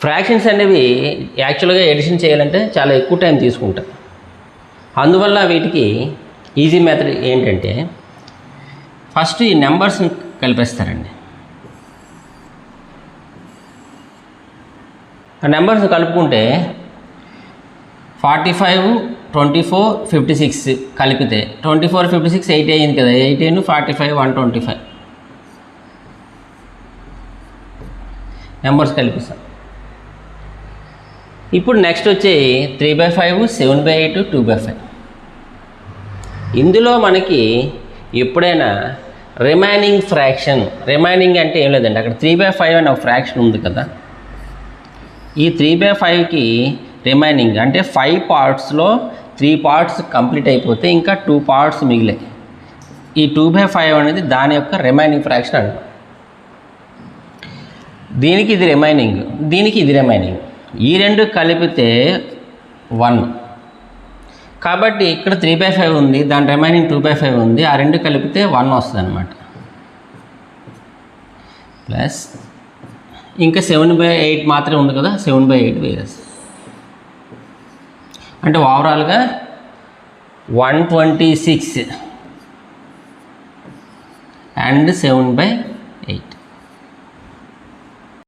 Fractions అనేవి యాక్చువల్గా edition చేయాలంటే చాలా ఎక్కువ టైం తీసుకుంటాయి. అందువల్ల వీటికి ఈజీ మెథడ్ ఏంటంటే ఫస్ట్ ఈ నెంబర్స్ని కలిపేస్తారండి. ఆ నెంబర్స్ కలుపుకుంటే 45, 24, 56 కలిపితే 24, 56, 80 అయింది కదా. 18, 45, 125 నెంబర్స్ కలిపిస్తాం. ఇప్పుడు నెక్స్ట్ వచ్చి 3/5, 7/8, 2/5. ఇందులో మనకి ఎప్పుడైనా రిమైనింగ్ ఫ్రాక్షన్, రిమైనింగ్ అంటే ఏం లేదండి, అక్కడ 3/5 అనే ఒక ఫ్రాక్షన్ ఉంది కదా. ఈ 3/5కి రిమైనింగ్ అంటే 5 పార్ట్స్లో 3 పార్ట్స్ కంప్లీట్ అయిపోతే ఇంకా 2 పార్ట్స్ మిగిలాయి. ఈ 2/5 అనేది దాని యొక్క రిమైనింగ్ ఫ్రాక్షన్ అంటాం. దీనికి ఇది రిమైనింగ్, దీనికి ఇది రిమైనింగ్, ఈ రెండు కలిపితే 1. కాబట్టి ఇక్కడ 3/5 ఉంది, దాని రిమైనింగ్ 2/5 ఉంది, ఆ రెండు కలిపితే 1 వస్తుంది అనమాట. ప్లస్ ఇంకా 7/8 మాత్రమే ఉంది కదా, 7/8 వేరేసి. అంటే ఓవరాల్గా 126 అండ్ 7/8.